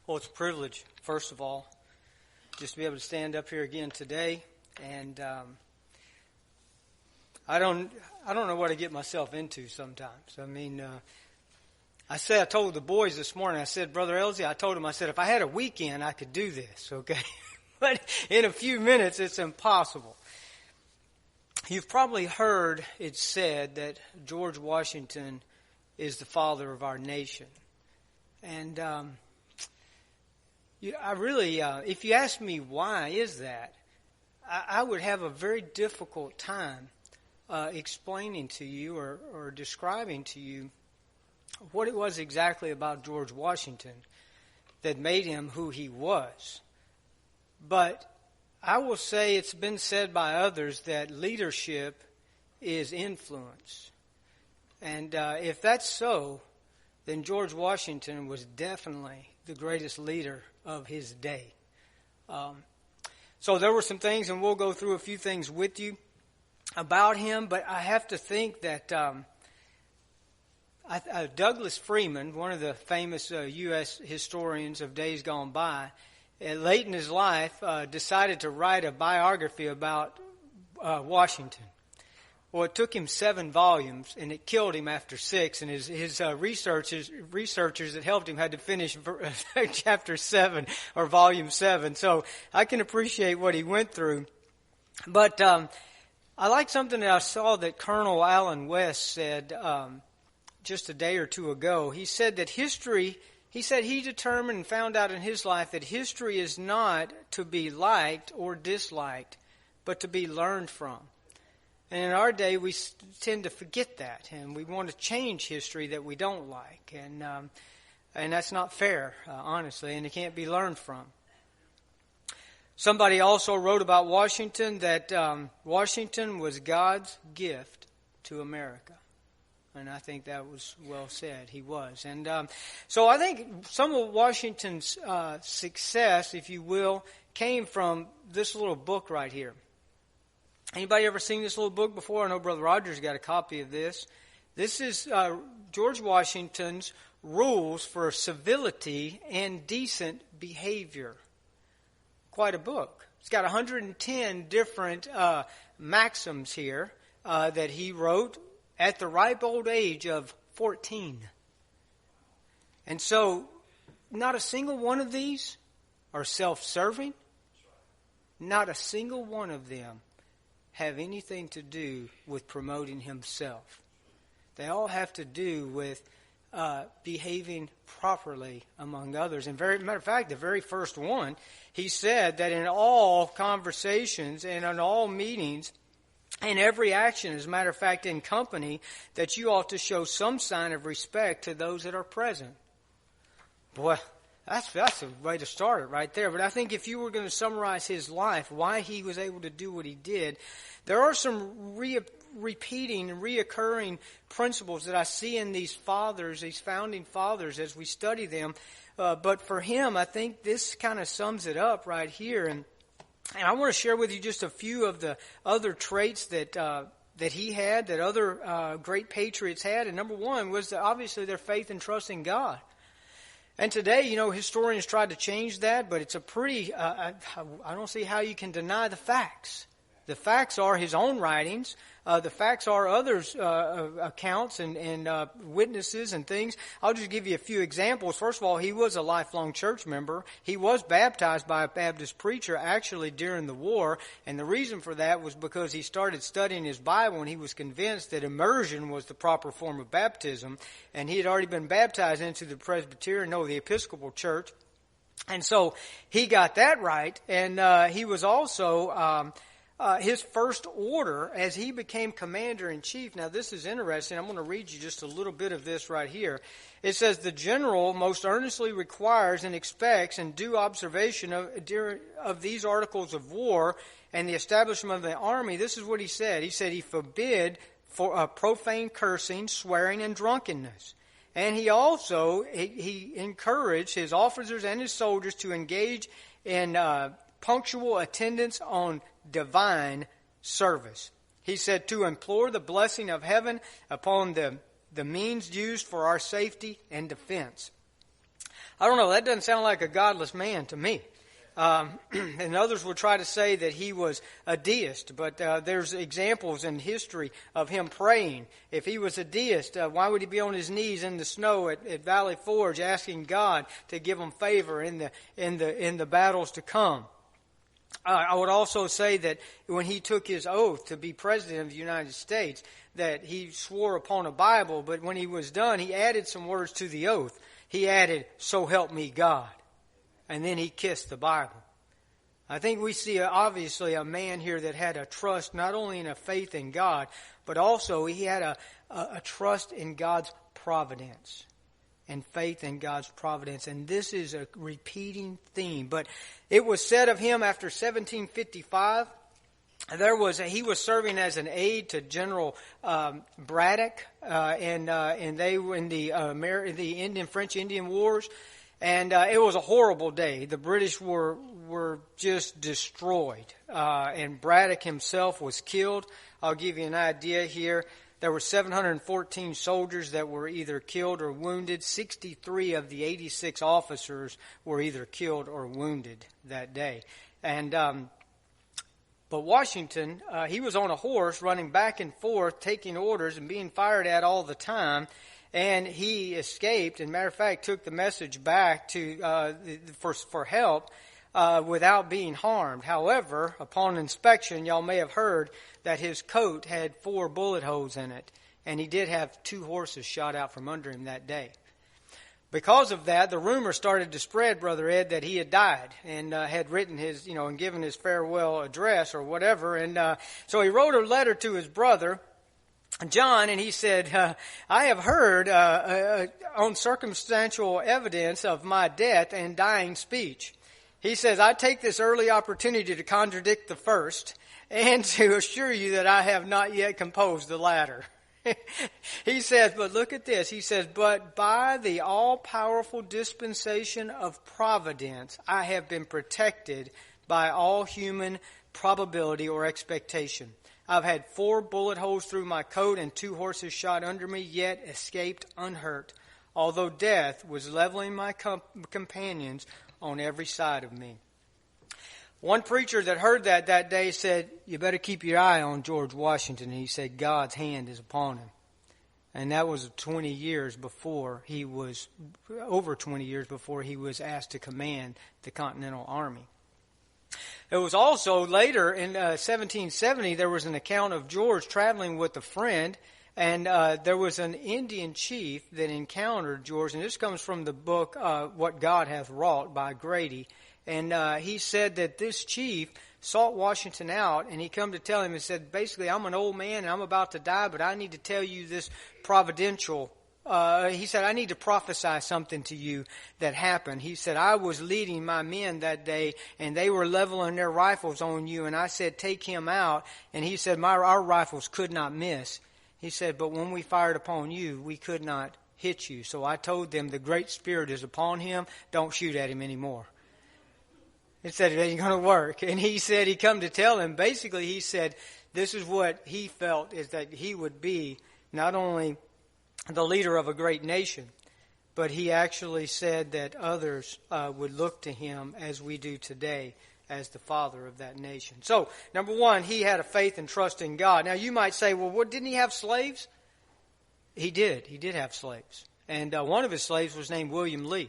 Well, it's a privilege, first of all, just to be able to stand up here again today. And I don't know what I get myself into sometimes. I mean, I told the boys this morning, I said, Brother Elsie, I told him, I said, if I had a weekend, I could do this, okay? But in a few minutes, it's impossible. You've probably heard it said that George Washington is the father of our nation. And I really, if you ask me why is that, I would have a very difficult time explaining to you or describing to you what it was exactly about George Washington that made him who he was. But I will say it's been said by others that leadership is influence. And if that's so, then George Washington was definitely the greatest leader of his day. So there were some things, and we'll go through a few things with you about him, but I have to think that Douglas Freeman, one of the famous U.S. historians of days gone by, late in his life decided to write a biography about Washington. Well, it took him 7 volumes, and it killed him after 6. And his researchers that helped him had to finish chapter 7 or volume 7. So I can appreciate what he went through. But I like something that I saw that Colonel Allen West said just a day or two ago. He said that history. He said he determined and found out in his life that history is not to be liked or disliked, but to be learned from. And in our day, we tend to forget that, and we want to change history that we don't like, and that's not fair, honestly, and it can't be learned from. Somebody also wrote about Washington that Washington was God's gift to America, and I think that was well said. He was, and so I think some of Washington's success, if you will, came from this little book right here. Anybody ever seen this little book before? I know Brother Roger's got a copy of this. This is George Washington's Rules for Civility and Decent Behavior. Quite a book. It's got 110 different maxims here that he wrote at the ripe old age of 14. And so, not a single one of these are self-serving. Not a single one of them have anything to do with promoting himself. They all have to do with behaving properly among others. And matter of fact, the very first one, he said that in all conversations and in all meetings, in every action, as a matter of fact, in company, that you ought to show some sign of respect to those that are present. Boy, that's a way to start it right there. But I think if you were going to summarize his life, why he was able to do what he did, there are some repeating and reoccurring principles that I see in these fathers, these founding fathers, as we study them. But for him, I think this kind of sums it up right here. And I want to share with you just a few of the other traits that he had, that other great patriots had. And number one was obviously their faith and trust in God. And today, historians tried to change that, but it's a pretty, I don't see how you can deny the facts. The facts are his own writings. The facts are others' accounts and witnesses and things. I'll just give you a few examples. First of all, he was a lifelong church member. He was baptized by a Baptist preacher actually during the war. And the reason for that was because he started studying his Bible and he was convinced that immersion was the proper form of baptism. And he had already been baptized into the the Episcopal Church. And so he got that right. And he was also his first order as he became commander-in-chief. Now, this is interesting. I'm going to read you just a little bit of this right here. It says, the general most earnestly requires and expects in due observation of these articles of war and the establishment of the army. This is what he said. He said he forbid for profane cursing, swearing, and drunkenness. And he also, he encouraged his officers and his soldiers to engage in punctual attendance on divine service. He said to implore the blessing of heaven upon the means used for our safety and defense. I don't know, that doesn't sound like a godless man to me. And others would try to say that he was a deist, but there's examples in history of him praying. If he was a deist, why would he be on his knees in the snow at Valley Forge asking God to give him favor in the battles to come? I would also say that when he took his oath to be president of the United States, that he swore upon a Bible, but when he was done, he added some words to the oath. He added, "So help me God." And then he kissed the Bible. I think we see obviously a man here that had a trust not only in a faith in God, but also he had a trust in God's providence and faith in God's providence. And this is a repeating theme. But it was said of him after 1755, he was serving as an aide to General Braddock, and they were in the French Indian Wars. And it was a horrible day. The British were just destroyed. And Braddock himself was killed. I'll give you an idea here. There were 714 soldiers that were either killed or wounded. 63 of the 86 officers were either killed or wounded that day. And but Washington, he was on a horse running back and forth, taking orders and being fired at all the time. And he escaped, and matter of fact, took the message back to for help without being harmed. However, upon inspection, y'all may have heard that his coat had 4 bullet holes in it, and he did have 2 horses shot out from under him that day. Because of that, the rumor started to spread, Brother Ed, that he had died and had written his, and given his farewell address or whatever. And so he wrote a letter to his brother John, and he said, I have heard on circumstantial evidence of my death and dying speech. He says, I take this early opportunity to contradict the first and to assure you that I have not yet composed the latter. He says, but look at this. He says, but by the all-powerful dispensation of providence, I have been protected by all human probability or expectation. I've had 4 bullet holes through my coat and 2 horses shot under me, yet escaped unhurt, although death was leveling my companions on every side of me. One preacher that heard that day said, you better keep your eye on George Washington. And he said, God's hand is upon him. And that was 20 years before he was, over 20 years before he was asked to command the Continental Army. It was also later in 1770, there was an account of George traveling with a friend, and there was an Indian chief that encountered George, and this comes from the book What God Hath Wrought by Grady. And he said that this chief sought Washington out, and he come to tell him and said, basically, I'm an old man and I'm about to die, but I need to tell you this providential. He said, I need to prophesy something to you that happened. He said, I was leading my men that day, and they were leveling their rifles on you, and I said, take him out. And he said, our rifles could not miss. He said, but when we fired upon you, we could not hit you. So I told them, the Great Spirit is upon him. Don't shoot at him anymore. He said, it ain't going to work. And he said, he come to tell him, basically he said, this is what he felt, is that he would be not only the leader of a great nation, but he actually said that others would look to him as we do today as the father of that nation. So, number one, he had a faith and trust in God. Now, you might say, well, didn't he have slaves? He did. He did have slaves. And one of his slaves was named William Lee.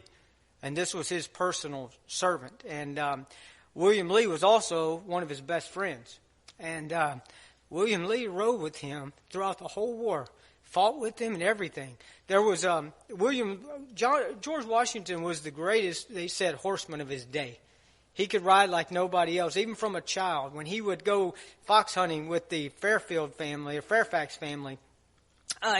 And this was his personal servant. And William Lee was also one of his best friends. And William Lee rode with him throughout the whole war, fought with him and everything. There was George Washington was the greatest, they said, horseman of his day. He could ride like nobody else, even from a child. When he would go fox hunting with the Fairfax family,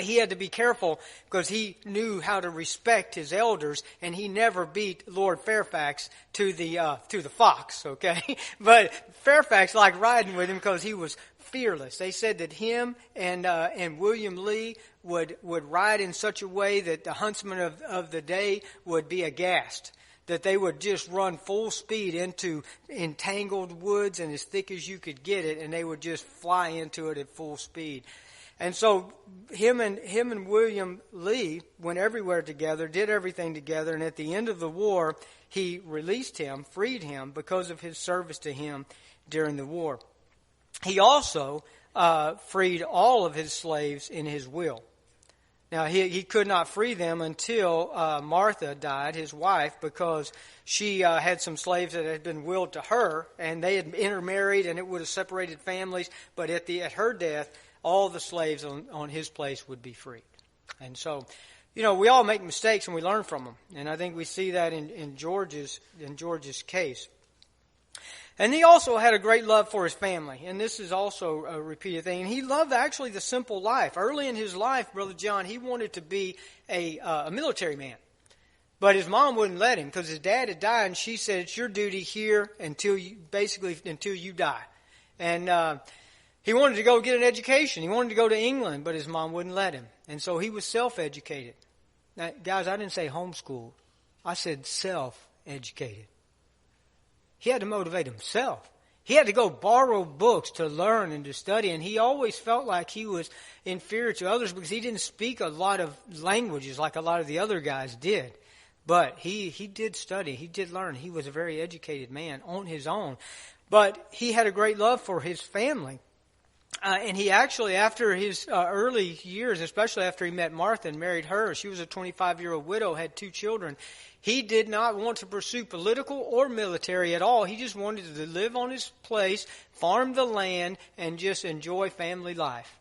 he had to be careful because he knew how to respect his elders, and he never beat Lord Fairfax to the fox. Okay, but Fairfax liked riding with him because he was fearless. They said that him and William Lee would ride in such a way that the huntsmen of the day would be aghast. That they would just run full speed into entangled woods and as thick as you could get it, and they would just fly into it at full speed. And so him and William Lee went everywhere together, did everything together, and at the end of the war, he released him, freed him because of his service to him during the war. He also freed all of his slaves in his will. Now, he could not free them until Martha died, his wife, because she had some slaves that had been willed to her, and they had intermarried, and it would have separated families. But at her death, all the slaves on his place would be freed. And so, we all make mistakes, and we learn from them. And I think we see that in George's case. And he also had a great love for his family. And this is also a repeated thing. And he loved actually the simple life. Early in his life, Brother John, he wanted to be a military man. But his mom wouldn't let him because his dad had died. And she said, it's your duty here until you die. And he wanted to go get an education. He wanted to go to England, but his mom wouldn't let him. And so he was self-educated. Now, guys, I didn't say homeschooled. I said self-educated. He had to motivate himself. He had to go borrow books to learn and to study, and he always felt like he was inferior to others because he didn't speak a lot of languages like a lot of the other guys did. But he did study. He did learn. He was a very educated man on his own. But he had a great love for his family. And he actually, after his early years, especially after he met Martha and married her, she was a 25-year-old widow, had 2 children. He did not want to pursue political or military at all. He just wanted to live on his place, farm the land, and just enjoy family life.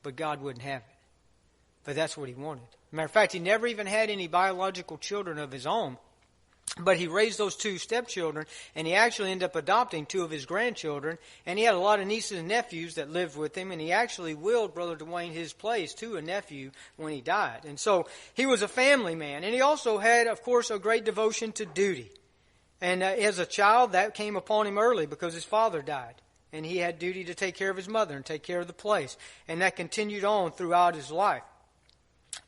But God wouldn't have it. But that's what he wanted. Matter of fact, he never even had any biological children of his own. But he raised those 2 stepchildren, and he actually ended up adopting 2 of his grandchildren. And he had a lot of nieces and nephews that lived with him, and he actually willed Brother Dwayne his place to a nephew when he died. And so he was a family man. And he also had, of course, a great devotion to duty. And as a child, that came upon him early because his father died. And he had duty to take care of his mother and take care of the place. And that continued on throughout his life.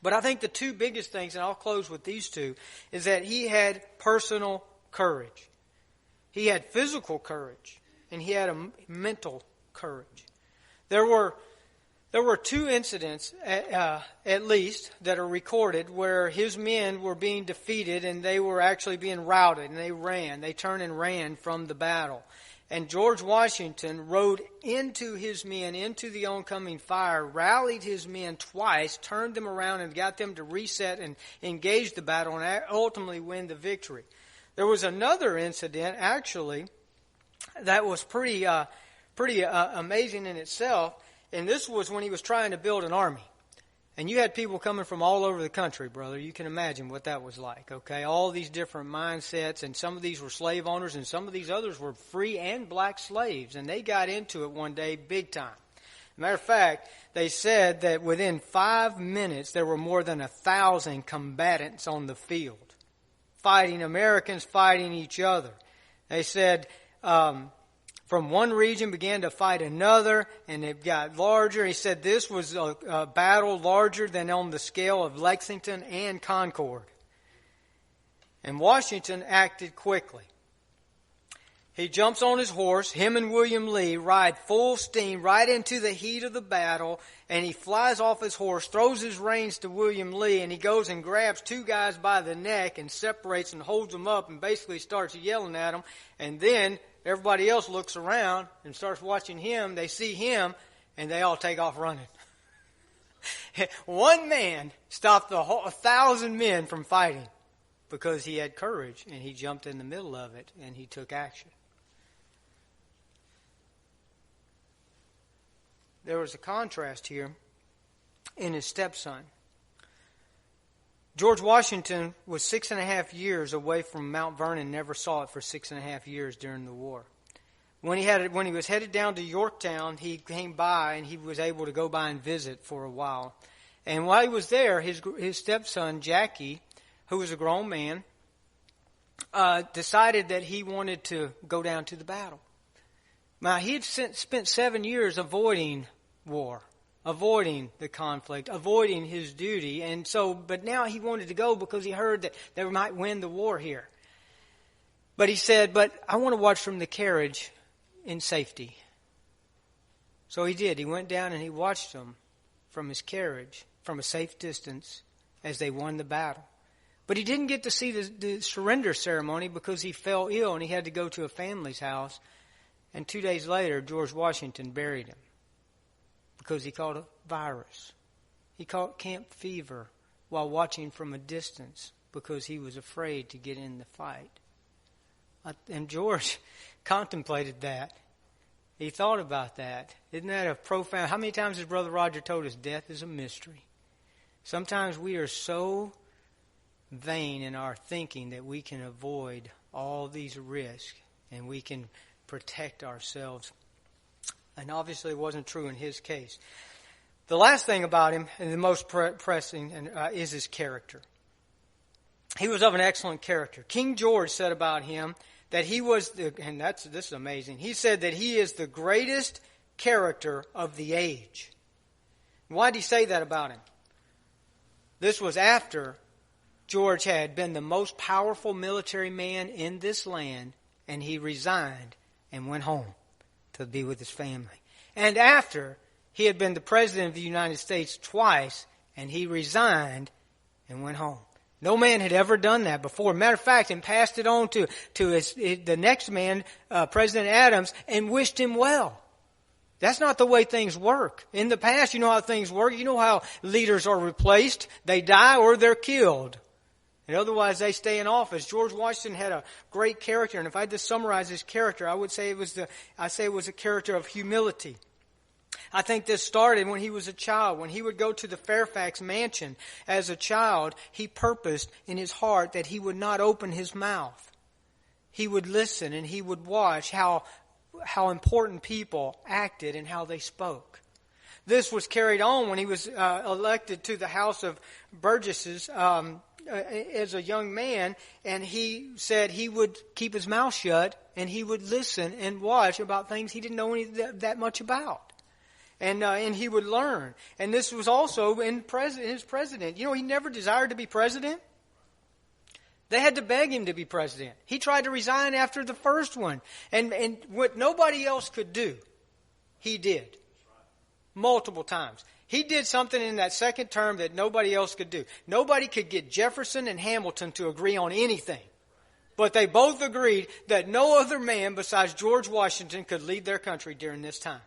But I think the 2 biggest things, and I'll close with these 2, is that he had personal courage. He had physical courage, and he had a mental courage. There were 2 incidents, at least, that are recorded where his men were being defeated, and they were actually being routed, and they turned and ran from the battle. And George Washington rode into his men, into the oncoming fire, rallied his men twice, turned them around and got them to reset and engage the battle and ultimately win the victory. There was another incident, actually, that was pretty amazing in itself. And this was when he was trying to build an army. And you had people coming from all over the country, brother. You can imagine what that was like, okay? All these different mindsets, and some of these were slave owners, and some of these others were free and black slaves. And they got into it one day big time. Matter of fact, they said that within 5 minutes, there were more than 1,000 combatants on the field. Fighting Americans, fighting each other. They said from one region began to fight another, and it got larger. He said this was a battle larger than on the scale of Lexington and Concord. And Washington acted quickly. He jumps on his horse. Him and William Lee ride full steam right into the heat of the battle, and he flies off his horse, throws his reins to William Lee, and he goes and grabs 2 guys by the neck and separates and holds them up and basically starts yelling at them. And then everybody else looks around and starts watching him. They see him, and they all take off running. One man stopped 1,000 men from fighting because he had courage, and he jumped in the middle of it, and he took action. There was a contrast here in his stepson. George Washington was 6.5 years away from Mount Vernon, never saw it for 6.5 years during the war. When he was headed down to Yorktown, he came by and he was able to go by and visit for a while. And while he was there, his stepson, Jackie, who was a grown man, decided that he wanted to go down to the battle. Now, he had spent 7 years avoiding war, avoiding the conflict, avoiding his duty. And so, but now he wanted to go because he heard that they might win the war here. But he said, but I want to watch from the carriage in safety. So he did. He went down and he watched them from his carriage from a safe distance as they won the battle. But he didn't get to see the surrender ceremony because he fell ill and he had to go to a family's house. And 2 days later, George Washington buried him because he caught a virus. He caught camp fever while watching from a distance because he was afraid to get in the fight. And George contemplated that. He thought about that. Isn't that a profound... How many times has Brother Roger told us death is a mystery? Sometimes we are so vain in our thinking that we can avoid all these risks and we can protect ourselves. And obviously it wasn't true in his case. The last thing about him, and the most pressing, is his character. He was of an excellent character. King George said about him that he was, this is amazing, he said that he is the greatest character of the age. Why did he say that about him? This was after George had been the most powerful military man in this land, and he resigned and went home to be with his family. And after he had been the President of the United States twice, and he resigned and went home. No man had ever done that before. Matter of fact, and passed it on to the next man, President Adams, and wished him well. That's not the way things work. In the past, you know how things work. You know how leaders are replaced. They die or they're killed. And otherwise, they stay in office. George Washington had a great character. And if I had to summarize his character, I would say it was a character of humility. I think this started when he was a child. When he would go to the Fairfax mansion as a child, he purposed in his heart that he would not open his mouth. He would listen and he would watch how important people acted and how they spoke. This was carried on when he was elected to the House of Burgesses as a young man, and he said he would keep his mouth shut and he would listen and watch about things he didn't know that much about. And he would learn. And this was also in his president. You know, he never desired to be president. They had to beg him to be president. He tried to resign after the first one. And what nobody else could do, he did. Multiple times. He did something in that second term that nobody else could do. Nobody could get Jefferson and Hamilton to agree on anything. But they both agreed that no other man besides George Washington could lead their country during this time.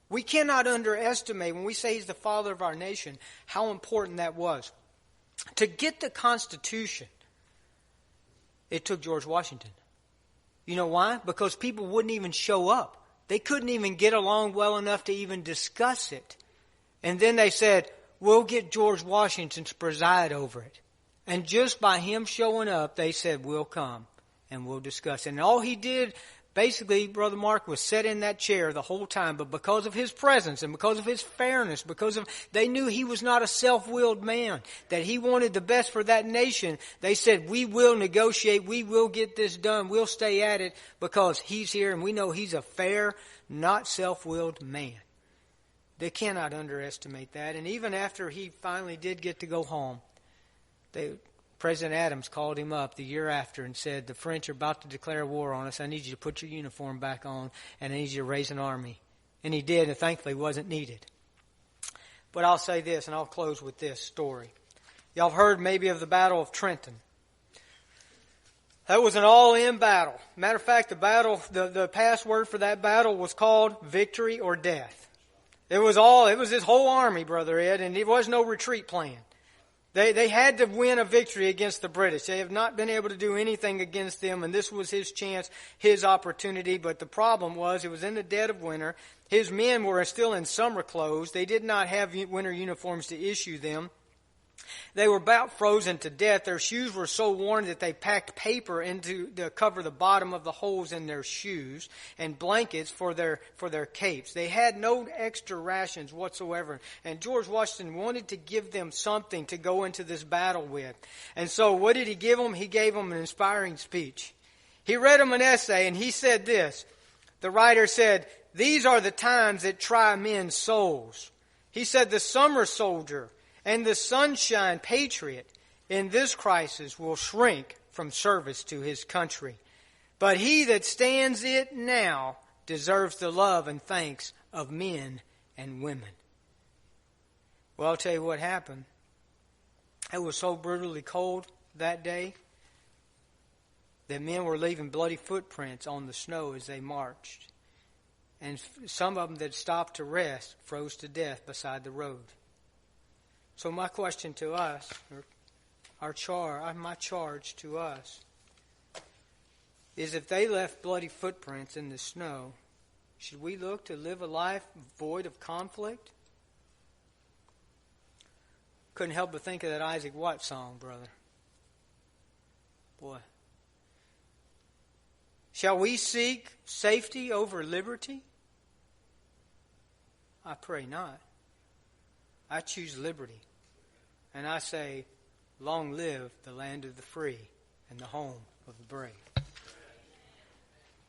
We cannot underestimate, when we say he's the father of our nation, how important that was. To get the Constitution, it took George Washington. You know why? Because people wouldn't even show up. They couldn't even get along well enough to even discuss it. And then they said, we'll get George Washington to preside over it. And just by him showing up, they said, we'll come and we'll discuss it. And all he did, basically, Brother Mark, was sit in that chair the whole time. But because of his presence and because of his fairness, they knew he was not a self-willed man, that he wanted the best for that nation. They said, we will negotiate. We will get this done. We'll stay at it because he's here and we know he's a fair, not self-willed man. They cannot underestimate that. And even after he finally did get to go home, President Adams called him up the year after and said, the French are about to declare war on us. I need you to put your uniform back on, and I need you to raise an army. And he did, and thankfully wasn't needed. But I'll say this, and I'll close with this story. Y'all have heard maybe of the Battle of Trenton. That was an all-in battle. Matter of fact, the password for that battle was called victory or death. It was this whole army, Brother Ed, and there was no retreat plan. They had to win a victory against the British. They have not been able to do anything against them, and this was his chance, his opportunity. But the problem was, it was in the dead of winter. His men were still in summer clothes. They did not have winter uniforms to issue them. They were about frozen to death. Their shoes were so worn that they packed paper to cover the bottom of the holes in their shoes and blankets for their capes. They had no extra rations whatsoever. And George Washington wanted to give them something to go into this battle with. And so what did he give them? He gave them an inspiring speech. He read them an essay and he said this. The writer said, "These are the times that try men's souls." He said, "The summer soldier and the sunshine patriot in this crisis will shrink from service to his country. But he that stands it now deserves the love and thanks of men and women." Well, I'll tell you what happened. It was so brutally cold that day that men were leaving bloody footprints on the snow as they marched. And some of them that stopped to rest froze to death beside the road. So my question to us, or my charge to us, is if they left bloody footprints in the snow, should we look to live a life void of conflict? Couldn't help but think of that Isaac Watt song, brother. Boy. Shall we seek safety over liberty? I pray not. I choose liberty. And I say, long live the land of the free and the home of the brave.